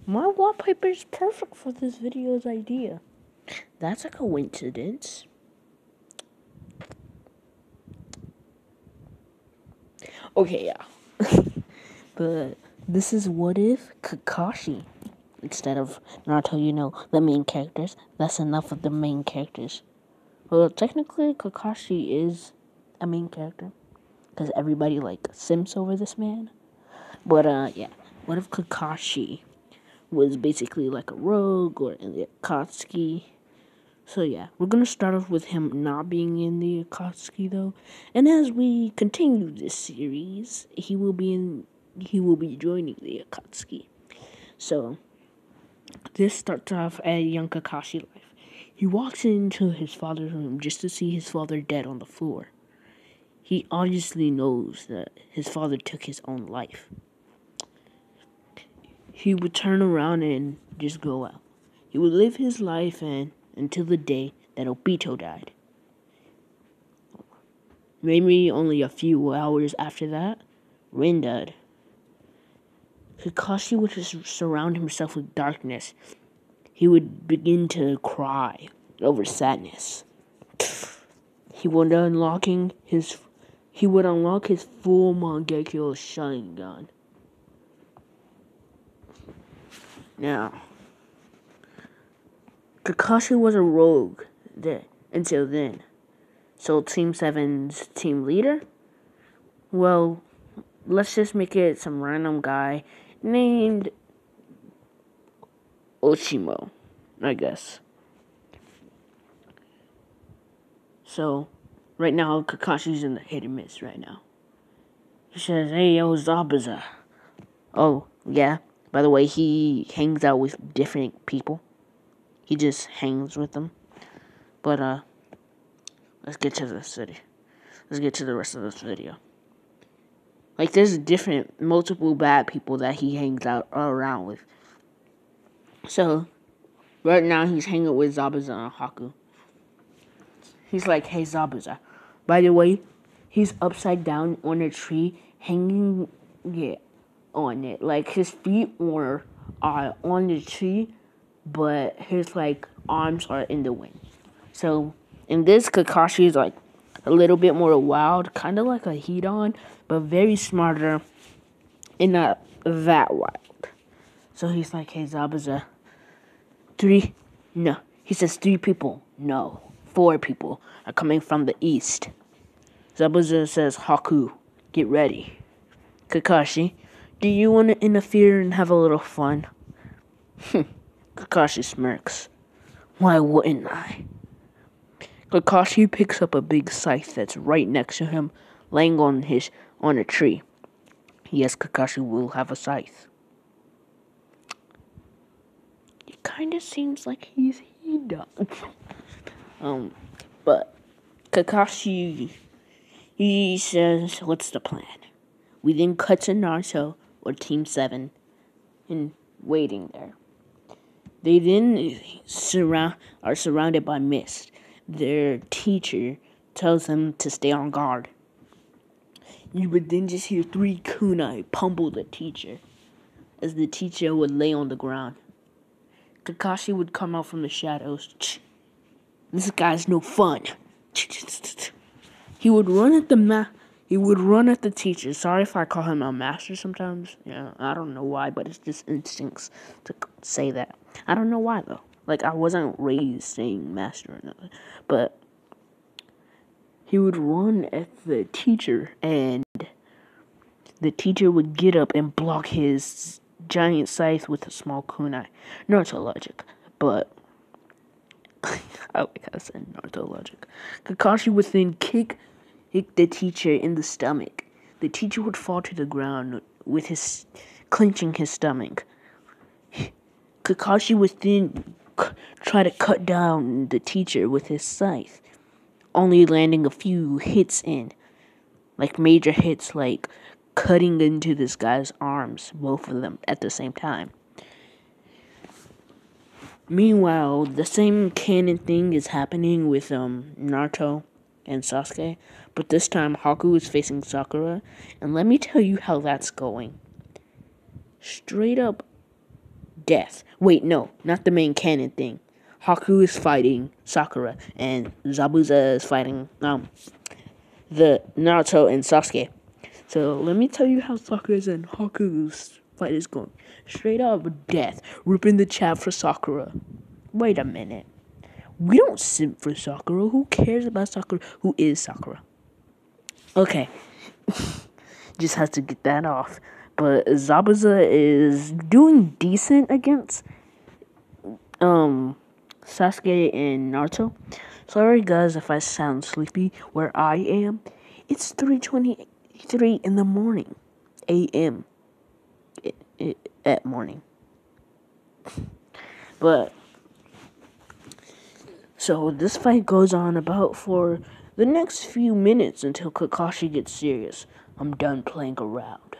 My wallpaper is perfect for this video's idea. That's a coincidence. Okay, yeah. But this is what if Kakashi instead of Naruto, the main characters. That's enough of the main characters. Well, technically, Kakashi is a main character because everybody simps over this man. But yeah, what if Kakashi was basically like a rogue or in the Akatsuki? So yeah, we're gonna start off with him not being in the Akatsuki though, and as we continue this series, he will be joining the Akatsuki. So this starts off at young Kakashi life. He walks into his father's room just to see his father dead on the floor. He obviously knows that his father took his own life. He would turn around and just go out. He would live his life until the day that Obito died. Maybe only a few hours after that, Rin died. Kakashi would just surround himself with darkness. He would begin to cry over sadness. He would unlock his full Mangekyo Sharingan. Now, Kakashi was a rogue until then. So Team 7's team leader? Well, let's just make it some random guy named Oshimo, I guess. So, right now, Kakashi's in the hit and miss right now. He says, "Hey, yo, Zabuza." Oh, yeah. By the way, he hangs out with different people. He just hangs with them. But, let's get to the city. Let's get to the rest of this video. There's multiple bad people that he hangs out around with. So, right now, he's hanging with Zabuza and Haku. He's like, "Hey, Zabuza. By the way, he's upside down on a tree, hanging on it. His feet are on the tree, but his, arms are in the wind. So, in this, Kakashi is, a little bit more wild, kind of like a Hidan, but very smarter and not that wild. So, he's like, "Hey, Zabuza. 3? No." He says 3 people. No. 4 people are coming from the east. Zabuza says, "Haku, get ready." "Kakashi, do you want to interfere and have a little fun?" Kakashi smirks. "Why wouldn't I?" Kakashi picks up a big scythe that's right next to him, laying on a tree. Yes, Kakashi will have a scythe. It kind of seems like he does. But Kakashi, he says, "What's the plan?" We then cut to Naruto or Team 7 and waiting there. They then are surrounded by mist. Their teacher tells them to stay on guard. You would then just hear 3 kunai pummel the teacher as the teacher would lay on the ground. Kakashi would come out from the shadows. This guy's no fun. He would run at the teacher. Sorry if I call him a master sometimes. Yeah, I don't know why, but it's just instincts to say that. I don't know why though. I wasn't raised saying master or nothing. But he would run at the teacher, and the teacher would get up and block his giant scythe with a small kunai. Naruto logic, but I like how I said Naruto logic. Kakashi would then kick the teacher in the stomach. The teacher would fall to the ground with his clenching his stomach. Kakashi would then try to cut down the teacher with his scythe, only landing a few hits in, major hits, cutting into this guy's arms, both of them at the same time. Meanwhile, the same canon thing is happening with Naruto and Sasuke, but this time Haku is facing Sakura, and let me tell you how that's going. Straight up death. Wait, no, not the main canon thing. Haku is fighting Sakura, and Zabuza is fighting the Naruto and Sasuke. So let me tell you how Sakura's and Haku's fight is going. Straight up death, ripping the chat for Sakura. Wait a minute. We don't simp for Sakura. Who cares about Sakura? Who is Sakura? Okay. Just had to get that off. But Zabuza is doing decent against Sasuke and Naruto. Sorry guys if I sound sleepy. Where I am, it's 3:23 in the morning. AM. At morning. But so this fight goes on about for the next few minutes until Kakashi gets serious. I'm done playing around.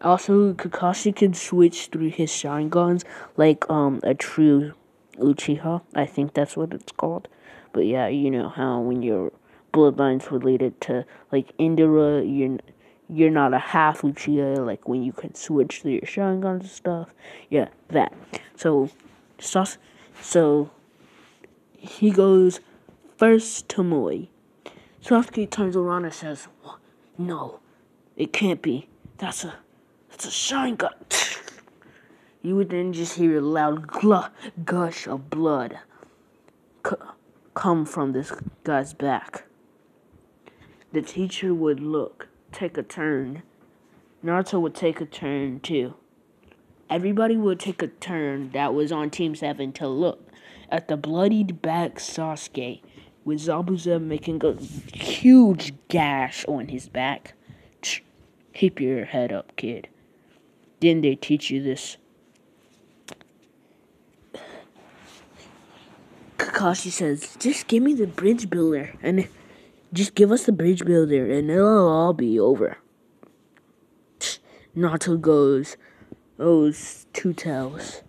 Also, Kakashi can switch through his Sharingans like a true Uchiha. I think that's what it's called. But yeah, you know how when your bloodline's related to like Indra, you're not a half Uchiha. Like when you can switch through your Sharingans and stuff. Yeah, that. So he goes first to Moi. Sasuke turns around and says, "No, it can't be. That's a Sharingan." You would then just hear a loud gush of blood come from this guy's back. The teacher would take a turn. Naruto would take a turn too. Everybody would take a turn that was on Team 7 to look at the bloodied back Sasuke, with Zabuza making a huge gash on his back. Keep your head up, kid. Didn't they teach you this? Kakashi says, just give me the bridge builder, and just give us the bridge builder, and it'll all be over. Naruto goes, two tails.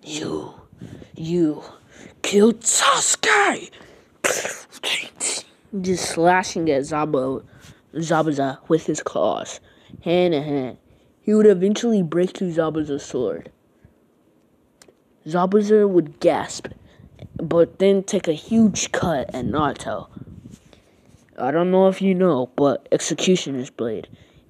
You killed Sasuke! Just slashing at Zabuza with his claws, hand in hand. He would eventually break through Zabuza's sword. Zabuza would gasp, but then take a huge cut at Naruto. I don't know if you know, but Executioner's Blade,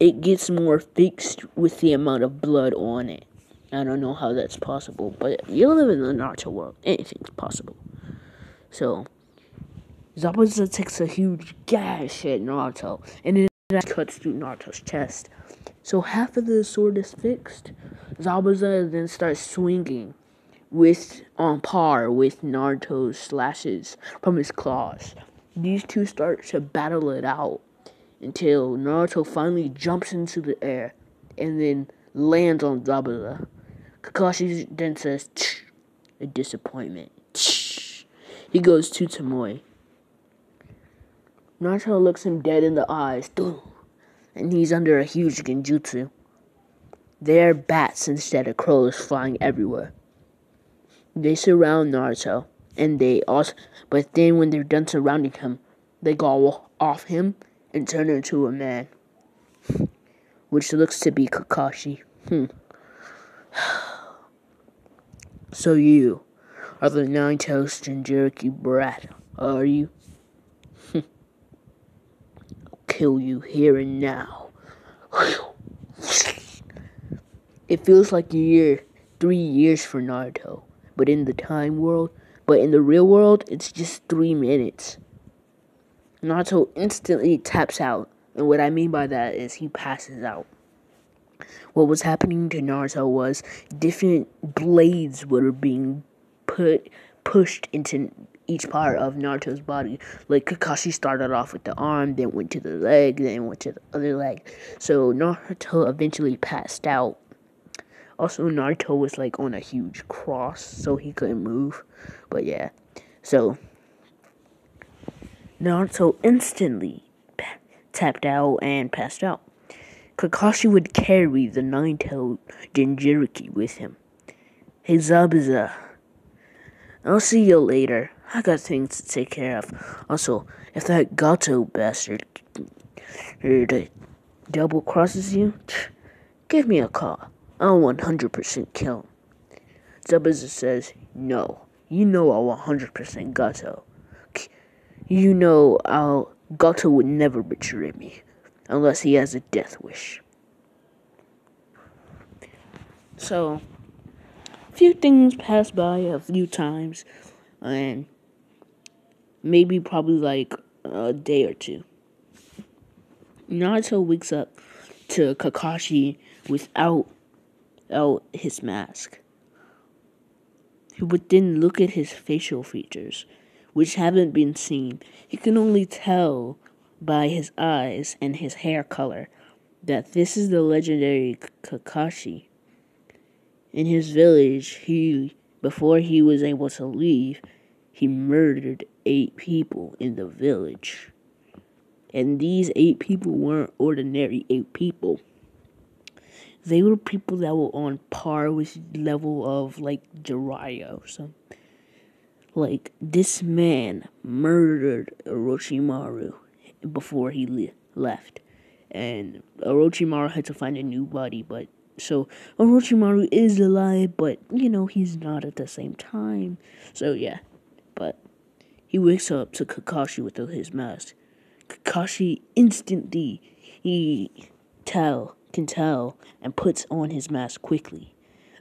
it gets more fixed with the amount of blood on it. I don't know how that's possible, but you live in the Naruto world. Anything's possible. So, Zabuza takes a huge gash at Naruto, and then that cuts through Naruto's chest. So half of the sword is fixed. Zabuza then starts swinging on par with Naruto's slashes from his claws. These two start to battle it out until Naruto finally jumps into the air and then lands on Zabuza. Kakashi then says, a disappointment. He goes to Tomoe. Naruto looks him dead in the eyes, and he's under a huge genjutsu. There are bats instead of crows flying everywhere. They surround Naruto, but then when they're done surrounding him, they go off him and turn into a man, which looks to be Kakashi. So you are the Nine-Tails Jinchuriki brat, are you? I'll kill you here and now. It feels like 3 years for Naruto, but in the real world, it's just 3 minutes. Naruto instantly taps out, and what I mean by that is he passes out. What was happening to Naruto was different blades were being pushed into each part of Naruto's body. Like Kakashi started off with the arm, then went to the leg, then went to the other leg. So Naruto eventually passed out. Also, Naruto was like on a huge cross, so he couldn't move. But yeah, so Naruto instantly tapped out and passed out. Kakashi would carry the Nine-Tailed Jinchuriki with him. Hey Zabuza, I'll see you later. I got things to take care of. Also, if that Gato bastard double crosses you, give me a call. I'll 100% kill him. Zabuza says, no. You know I'll 100% Gato. You know Gato would never betray me. Unless he has a death wish. So, a few things pass by a few times. And maybe probably like a day or two. Naruto wakes up to Kakashi without his mask. He would then look at his facial features, which haven't been seen. He can only tell by his eyes and his hair color that this is the legendary Kakashi. In his village, before he was able to leave, he murdered 8 people in the village. And these 8 people weren't ordinary 8 people. They were people that were on par with the level of, like, Jiraiya or something. Like, this man murdered Orochimaru before he left. And Orochimaru had to find a new body, so Orochimaru is alive, but, he's not at the same time. So, yeah. But he wakes up to Kakashi without his mask. Kakashi instantly, can tell, and puts on his mask quickly.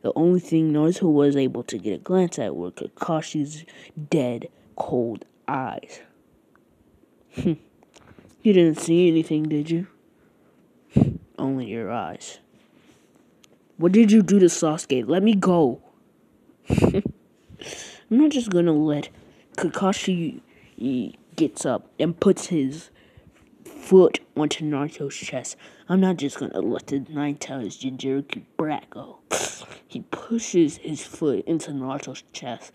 The only thing Naruto was able to get a glance at were Kakashi's dead, cold eyes. You didn't see anything, did you? Only your eyes. What did you do to Sasuke? Let me go. I'm not just gonna let Kakashi gets up and puts his foot onto Naruto's chest. I'm not just gonna let the 9-tails Jinchuriki brat go. He pushes his foot into Naruto's chest.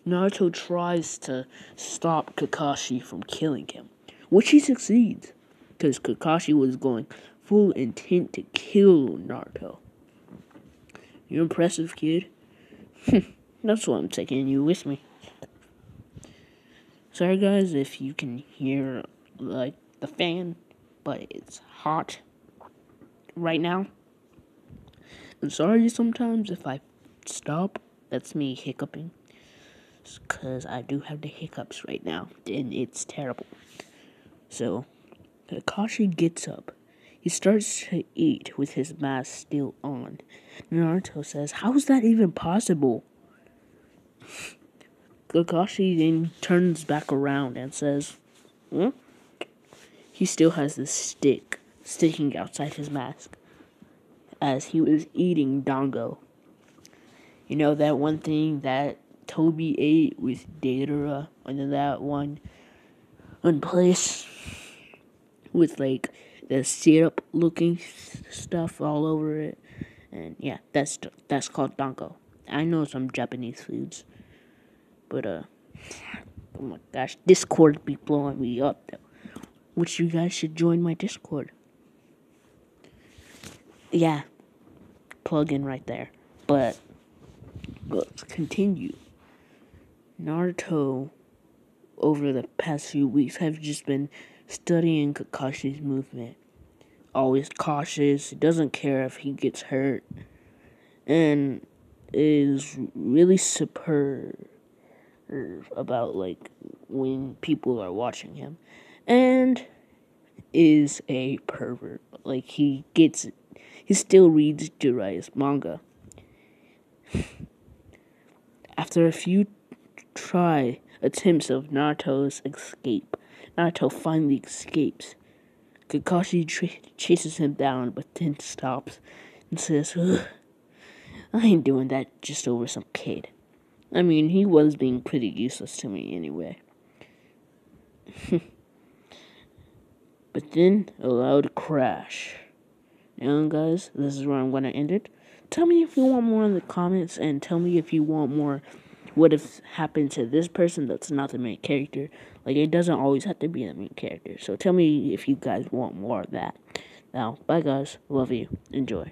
Naruto tries to stop Kakashi from killing him, which he succeeds, because Kakashi was going full intent to kill Naruto. You're impressive, kid. That's why I'm taking you with me. Sorry, guys, if you can hear, like, the fan, but it's hot right now. I'm sorry sometimes if I stop. That's me hiccuping. Because I do have the hiccups right now, and it's terrible. So, Kakashi gets up. He starts to eat with his mask still on. Naruto says, how is that even possible? Kakashi then turns back around and says, He still has this stick sticking outside his mask as he was eating dango. You know that one thing that Toby ate with Deidara, and then that one place with, like, the syrup looking stuff all over it. And yeah, that's called dango. I know some Japanese foods, but oh my gosh, Discord be blowing me up though. Which you guys should join my Discord. Yeah, plug in right there. But let's continue. Naruto, over the past few weeks, have just been studying Kakashi's movement. Always cautious, doesn't care if he gets hurt, and is really superb about, like, when people are watching him, and is a pervert. Like, he still reads Jiraiya's manga. After a few attempts of Naruto's escape, Naruto finally escapes. Kakashi chases him down, but then stops and says, I ain't doing that just over some kid. I mean, he was being pretty useless to me anyway. But then, a loud crash. And guys, this is where I'm going to end it. Tell me if you want more in the comments, and tell me if you want more what if happened to this person that's not the main character. Like, it doesn't always have to be the main character. So tell me if you guys want more of that. Now, bye guys. Love you. Enjoy.